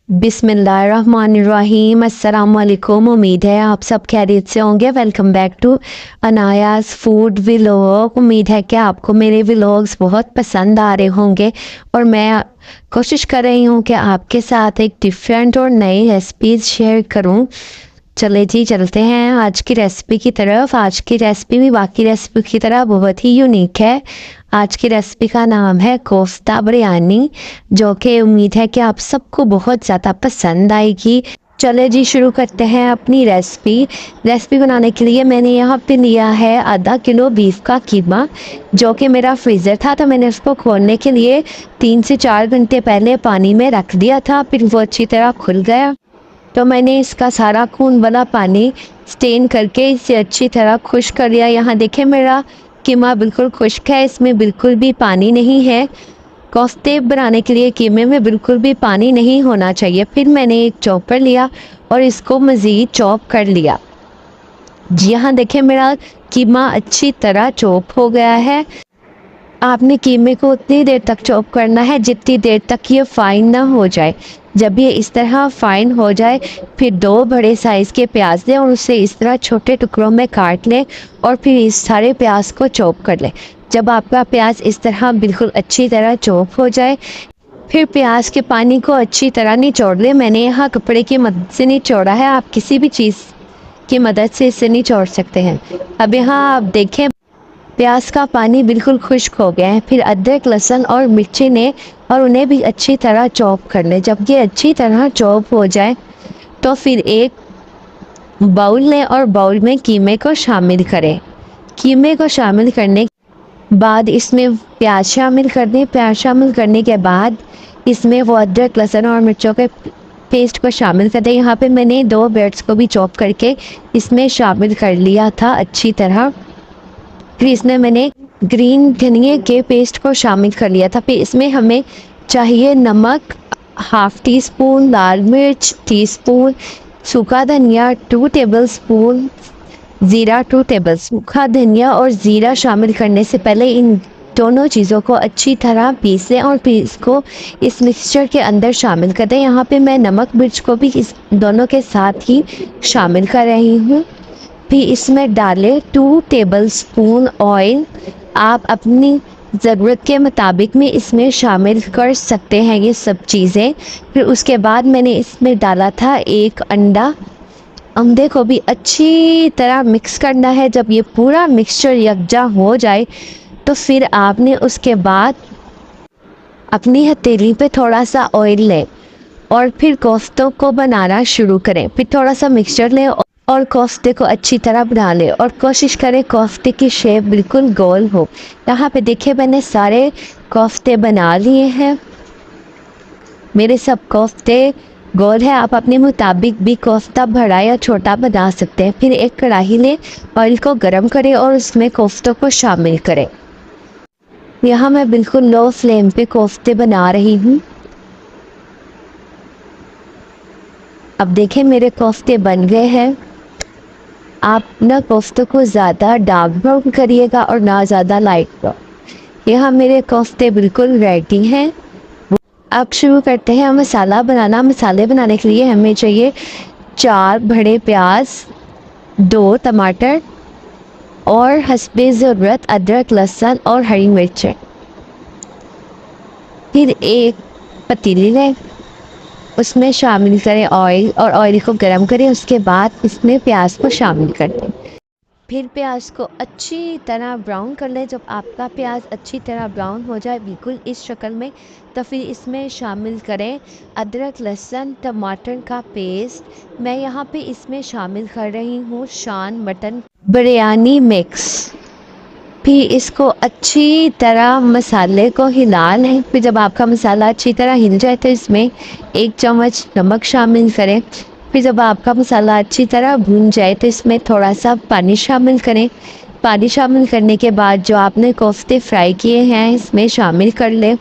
बिस्मिल्लाहिर्रहमानिर्रहीम। अस्सलाम वालेकुम। उम्मीद है आप सब खैरियत से होंगे। वेलकम बैक टू अनायास फूड व्लॉग। उम्मीद है कि आपको मेरे व्लॉग्स बहुत पसंद आ रहे होंगे और मैं कोशिश कर रही हूँ कि आपके साथ एक डिफरेंट और नई रेसिपीज़ शेयर करूँ। चले जी चलते हैं आज की रेसिपी की तरफ। आज की रेसिपी भी बाकी रेसिपी की तरह बहुत ही यूनिक है। आज की रेसिपी का नाम है कोफ्ता बिरयानी, जो कि उम्मीद है कि आप सबको बहुत ज़्यादा पसंद आएगी। चले जी शुरू करते हैं अपनी रेसिपी बनाने के लिए मैंने यहाँ पे लिया है आधा किलो बीफ का कीमा, जो कि मेरा फ्रीज़र था तो मैंने उसको खोलने के लिए 3 से 4 घंटे पहले पानी में रख दिया था। फिर वो अच्छी तरह खुल गया तो मैंने इसका सारा खून वाला पानी स्टेन करके इसे अच्छी तरह खुश्क कर लिया। यहाँ देखें मेरा कीमा बिल्कुल खुश्क है, इसमें बिल्कुल भी पानी नहीं है। कोफ्ते बनाने के लिए कीमे में बिल्कुल भी पानी नहीं होना चाहिए। फिर मैंने एक चॉपर लिया और इसको मज़ीद चॉप कर लिया। जी यहाँ देखें मेरा कीमा अच्छी तरह चॉप हो गया है। आपने कीमे को उतनी देर तक चॉप करना है जितनी देर तक ये फ़ाइन ना हो जाए। जब ये इस तरह फ़ाइन हो जाए फिर 2 बड़े साइज़ के प्याज लें और उसे इस तरह छोटे टुकड़ों में काट लें और फिर इस सारे प्याज को चॉप कर लें। जब आपका प्याज इस तरह बिल्कुल अच्छी तरह चॉप हो जाए फिर प्याज के पानी को अच्छी तरह निचोड़ लें। मैंने यहाँ कपड़े की मदद से निचोड़ा है, आप किसी भी चीज़ की मदद से इसे निचोड़ सकते हैं। अब यहाँ आप देखें प्याज का पानी बिल्कुल खुश्क हो गया है। फिर अदरक लहसुन और मिर्ची ने और उन्हें भी अच्छी तरह चॉप कर लें। जब ये अच्छी तरह चॉप हो जाए तो फिर एक बाउल लें और बाउल में कीमे को शामिल करें। कीमे को शामिल करने के बाद इसमें प्याज शामिल कर दें। प्याज शामिल करने के बाद इसमें वो अदरक लहसुन और मिर्चों के पेस्ट को शामिल कर दें। यहाँ पे मैंने 2 ब्रेड्स को भी चॉप करके इसमें शामिल कर लिया था अच्छी तरह। फिर इसमें मैंने ग्रीन धनिए के पेस्ट को शामिल कर लिया था। फिर इसमें हमें चाहिए नमक ½ टीस्पून, लाल मिर्च टीस्पून, सूखा धनिया 2 टेबलस्पून, ज़ीरा 2 टेबल। सूखा धनिया और ज़ीरा शामिल करने से पहले इन दोनों चीज़ों को अच्छी तरह पीस लें और फिर इसको इस मिक्सचर के अंदर शामिल कर दें। यहाँ पे मैं नमक मिर्च को भी इस दोनों के साथ ही शामिल कर रही हूँ। फिर इसमें डालें 2 टेबलस्पून ऑयल। आप अपनी ज़रूरत के मुताबिक में इसमें शामिल कर सकते हैं ये सब चीज़ें। फिर उसके बाद मैंने इसमें डाला था 1 अंडा। अंडे को भी अच्छी तरह मिक्स करना है। जब ये पूरा मिक्सचर यकजा हो जाए तो फिर आपने उसके बाद अपनी हथेली पे थोड़ा सा ऑयल लें और फिर कोफ्तों को बनाना शुरू करें। फिर थोड़ा सा मिक्सचर लें और कोफ्ते को अच्छी तरह बना लें और कोशिश करें कोफ्ते की शेप बिल्कुल गोल हो। यहाँ पे देखिए मैंने सारे कोफ्ते बना लिए हैं। मेरे सब कोफ्ते गोल है। आप अपने मुताबिक भी कोफ्ता बड़ा या छोटा बना सकते हैं। फिर एक कढ़ाई लें, ऑयल को गर्म करें और उसमें कोफ्तों को शामिल करें। यहाँ मैं बिल्कुल लो फ्लेम पे कोफ्ते बना रही हूँ। अब देखें मेरे कोफ्ते बन गए हैं। आप ना कोफ्तों को ज़्यादा डार्क ब्राउन करिएगा और ना ज़्यादा लाइट ब्राउन। यहाँ मेरे कोफ्ते बिल्कुल रेडी हैं। अब शुरू करते हैं मसाला बनाना। मसाले बनाने के लिए हमें चाहिए 4 बड़े प्याज, 2 टमाटर और हस्बे ज़रूरत अदरक लहसुन और हरी मिर्चें। फिर एक पतीली लें, उसमें शामिल करें ऑयल और ऑयल को गर्म करें। उसके बाद इसमें प्याज को शामिल कर दें। फिर प्याज को अच्छी तरह ब्राउन कर लें। जब आपका प्याज अच्छी तरह ब्राउन हो जाए बिल्कुल इस शक्ल में तो फिर इसमें शामिल करें अदरक लहसुन टमाटर का पेस्ट। मैं यहाँ पे इसमें शामिल कर रही हूँ शान मटन बिरयानी मिक्स। फिर इसको अच्छी तरह मसाले को हिला लें। फिर जब आपका मसाला अच्छी तरह हिल जाए तो इसमें 1 चम्मच नमक शामिल करें। फिर जब आपका मसाला अच्छी तरह भून जाए तो इसमें थोड़ा सा पानी शामिल करें। पानी शामिल करने के बाद जो आपने कोफ्ते फ्राई किए हैं इसमें शामिल कर लें।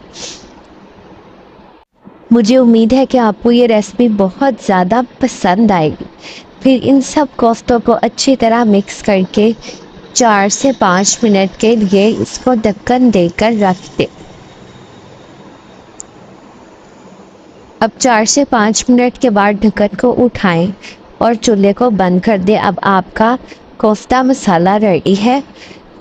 मुझे उम्मीद है कि आपको ये रेसिपी बहुत ज़्यादा पसंद आएगी। फिर इन सब कोफ्तों को अच्छी तरह मिक्स करके 4 से 5 मिनट के लिए इसको ढक्कन देकर रख दें। अब 4 से 5 मिनट के बाद ढक्कन को उठाएं और चूल्हे को बंद कर दें। अब आपका कोफ्ता मसाला रेडी है।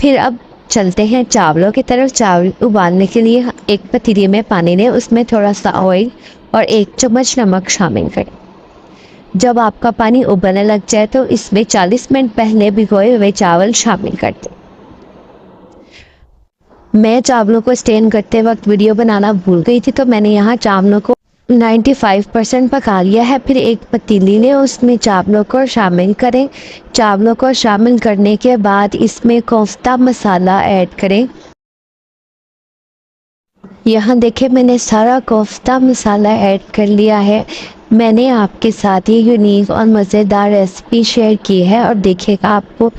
फिर अब चलते हैं चावलों की तरफ। चावल उबालने के लिए एक पतीले में पानी लें, उसमें थोड़ा सा ऑयल और 1 चम्मच नमक शामिल करें। जब आपका पानी उबलने लग जाए तो इसमें 40 मिनट पहले भिगोए हुए चावल शामिल कर दें। मैं चावलों को स्टेन करते वक्त वीडियो बनाना भूल गई थी, तो मैंने यहाँ चावलों को 95% पका लिया है। फिर एक पतीली लें, उसमें चावलों को शामिल करें। चावलों को शामिल करने के बाद इसमें कोफ्ता मसाला ऐड करें। यहाँ देखें, मैंने सारा कोफ्ता मसाला ऐड कर लिया है। मैंने आपके साथ ये यूनिक और मज़ेदार रेसिपी शेयर की है और देखिएगा आपको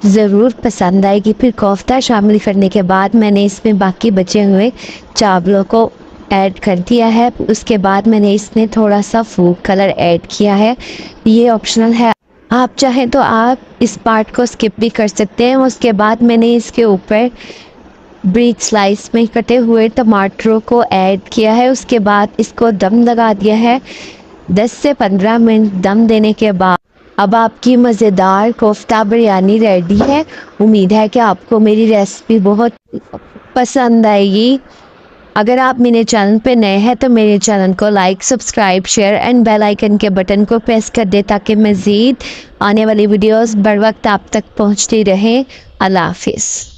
ज़रूर पसंद आएगी। फिर कोफ्ता शामिल करने के बाद मैंने इसमें बाकी बचे हुए चावलों को ऐड कर दिया है। उसके बाद मैंने इसमें थोड़ा सा फूड कलर ऐड किया है, ये ऑप्शनल है, आप चाहें तो आप इस पार्ट को स्किप भी कर सकते हैं। उसके बाद मैंने इसके ऊपर ब्रीक स्लाइस में कटे हुए टमाटरों को ऐड किया है। उसके बाद इसको दम लगा दिया है। 10 से 15 मिनट दम देने के बाद अब आपकी मज़ेदार कोफ्ता बिरयानी रेडी है। उम्मीद है कि आपको मेरी रेसिपी बहुत पसंद आएगी। अगर आप मेरे चैनल पे नए हैं तो मेरे चैनल को like, subscribe, share and bell icon के बटन को प्रेस कर दे ताकि मज़ीद आने वाली वीडियोस बर वक्त आप तक पहुंचती रहें। अल्लाह हाफिज़।